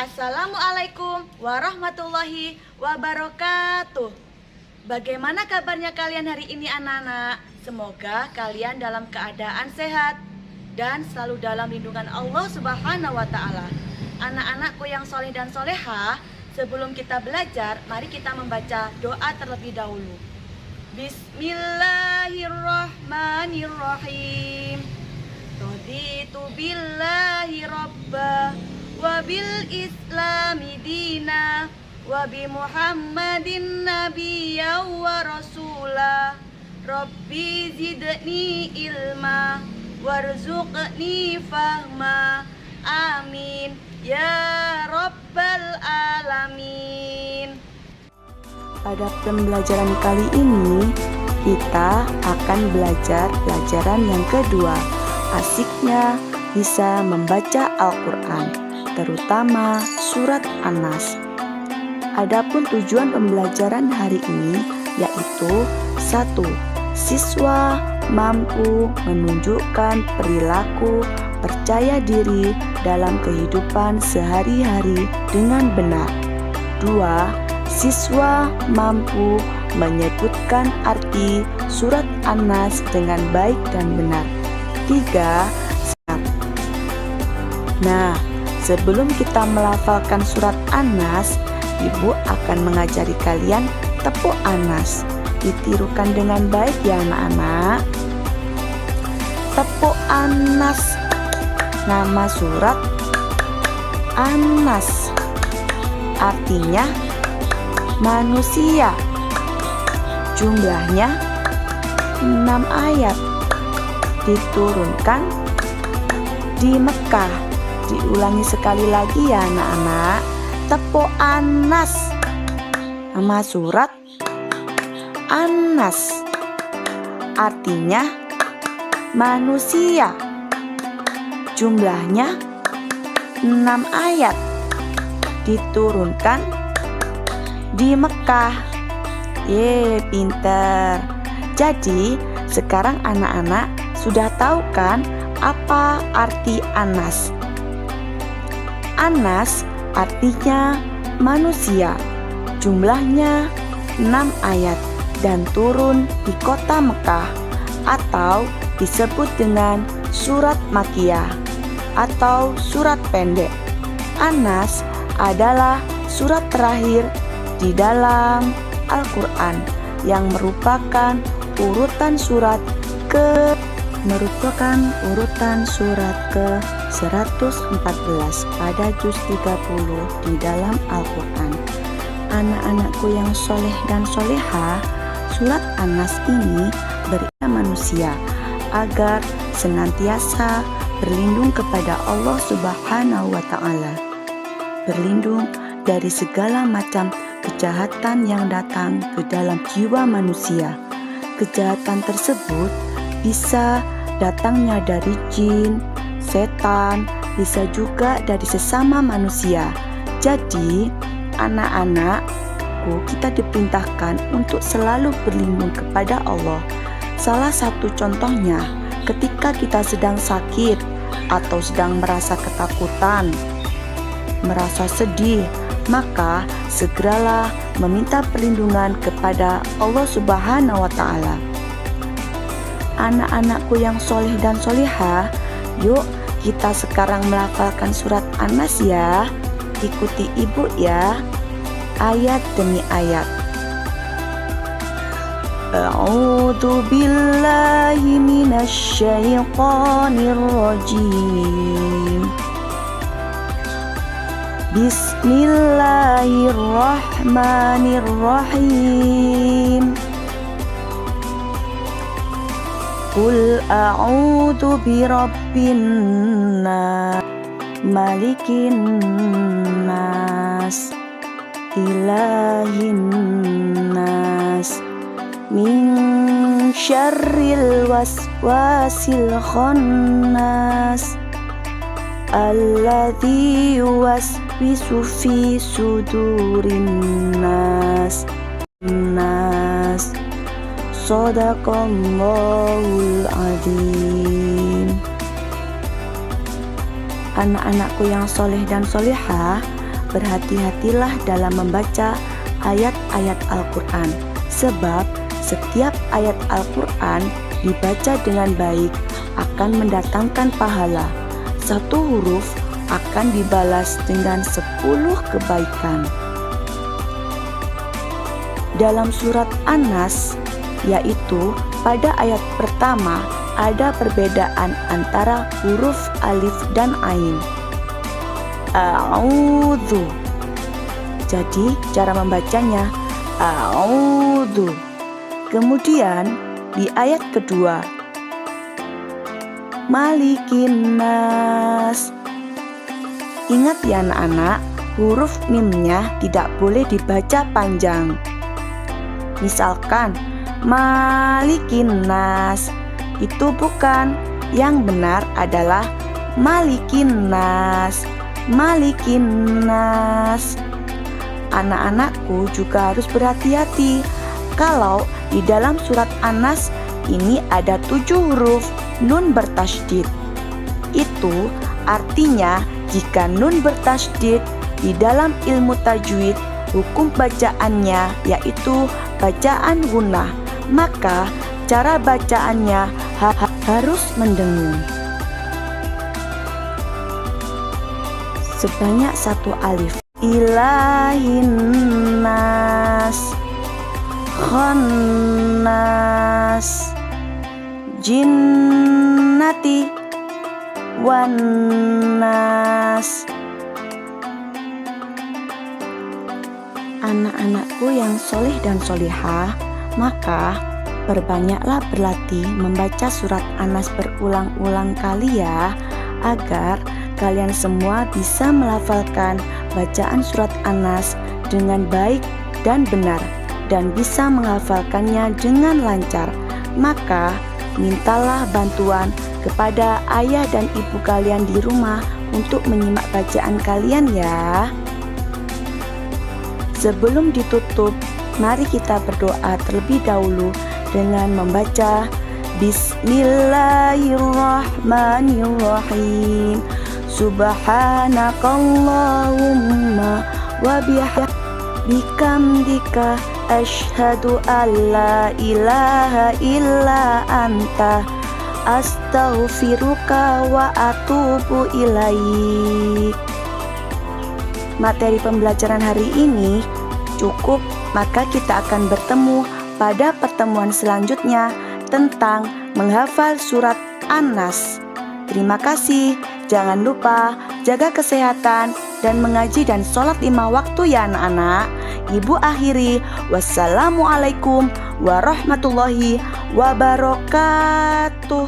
Assalamualaikum warahmatullahi wabarakatuh. Bagaimana kabarnya kalian hari ini anak-anak? Semoga kalian dalam keadaan sehat dan selalu dalam lindungan Allah Subhanahu wa Ta'ala. Anak-anakku yang soleh dan soleha, sebelum kita belajar, mari kita membaca doa terlebih dahulu. Bismillahirrahmanirrahim. Raditu billahi rabbah wa bil islami dina wa bi muhammadin nabiyya wa rasulah. Rabbi zidni ilma warzuqni fahma. Amin ya rabbal alamin. Pada pembelajaran kali ini, kita akan belajar pelajaran yang kedua. Asiknya bisa membaca Al-Quran, terutama surat An-Nas. Adapun tujuan pembelajaran hari ini yaitu 1. Siswa mampu menunjukkan perilaku percaya diri dalam kehidupan sehari-hari dengan benar. 2. Siswa mampu menyebutkan arti surat An-Nas dengan baik dan benar. 3. Nah, sebelum kita melafalkan surat An-Nas, Ibu akan mengajari kalian tepuk An-Nas. Ditirukan dengan baik ya anak-anak. Tepuk An-Nas. Nama surat An-Nas artinya manusia. Jumlahnya 6 ayat. Diturunkan di Mekah. Diulangi sekali lagi ya anak-anak. Tepuk An-Nas. Nama surat An-Nas artinya manusia. Jumlahnya 6 ayat. Diturunkan di Mekah. Pinter. Jadi sekarang anak-anak sudah tahu kan apa arti An-Nas? An-Nas artinya manusia. Jumlahnya 6 ayat dan turun di kota Mekah atau disebut dengan surat Makkiyah atau surat pendek. An-Nas adalah surat terakhir di dalam Al-Quran yang merupakan urutan surat ke-114 pada juz 30 di dalam Al-Quran. Anak-anakku yang soleh dan soleha, surat An-Nas ini berisi manusia agar senantiasa berlindung kepada Allah Subhanahu wa Ta'ala, berlindung dari segala macam kejahatan yang datang ke dalam jiwa manusia. Kejahatan tersebut bisa datangnya dari jin, setan, bisa juga dari sesama manusia. Jadi, anak-anakku, kita diperintahkan untuk selalu berlindung kepada Allah. Salah satu contohnya, ketika kita sedang sakit atau sedang merasa ketakutan, merasa sedih, maka segeralah meminta perlindungan kepada Allah Subhanahu wa Ta'ala. Anak-anakku yang soleh dan soleha, yuk kita sekarang melafalkan surat An-Nas ya. Ikuti ibu ya, ayat demi ayat. A'udzu billahi minasy syaithanir rajim. Bismillahirrahmanirrahim. Qul a'udzu birabbin nas, malikin nas, ilahin nas, min syarril waswasil khannas, alladzi yuwaswisu fi sudurin nas. Shadaqallahul adzim. Anak-anakku yang soleh dan solehah, berhati-hatilah dalam membaca ayat-ayat Al-Quran, sebab setiap ayat Al-Quran dibaca dengan baik akan mendatangkan pahala. Satu huruf akan dibalas dengan 10 kebaikan. Dalam surat An-Nas, yaitu pada ayat pertama, ada perbedaan antara huruf alif dan ain. A'udzu. Jadi cara membacanya a'udzu. Kemudian di ayat kedua, Malikin Nas. Ingat ya anak-anak, huruf mimnya tidak boleh dibaca panjang. Misalkan Malikin Nas, itu bukan. Yang benar adalah Malikin Nas, Malikin Nas. Anak-anakku juga harus berhati-hati kalau di dalam surat An-Nas ini ada 7 huruf nun bertasydid. Itu artinya jika nun bertasydid di dalam ilmu tajwid, hukum bacaannya yaitu bacaan gunnah, maka cara bacaannya harus mendengung. Sebanyak 1 alif. Ilahin nas, khannas, jinnati, wannas. Anak-anakku yang soleh dan solihah, maka perbanyaklah berlatih membaca surat An-Nas berulang-ulang kali ya, agar kalian semua bisa melafalkan bacaan surat An-Nas dengan baik dan benar, dan bisa menghafalkannya dengan lancar. Maka mintalah bantuan kepada ayah dan ibu kalian di rumah untuk menyimak bacaan kalian ya. Sebelum ditutup, mari kita berdoa terlebih dahulu dengan membaca Bismillahirrahmanirrahim. Subhanakallahumma wa bihamdika asyhadu alla ilaha illa anta astaghfiruka wa atubu ilaik. Materi pembelajaran hari ini cukup, maka kita akan bertemu pada pertemuan selanjutnya tentang menghafal surat An-Nas. Terima kasih. Jangan lupa jaga kesehatan dan mengaji dan sholat 5 waktu ya anak-anak. Ibu akhiri, wassalamualaikum warahmatullahi wabarakatuh.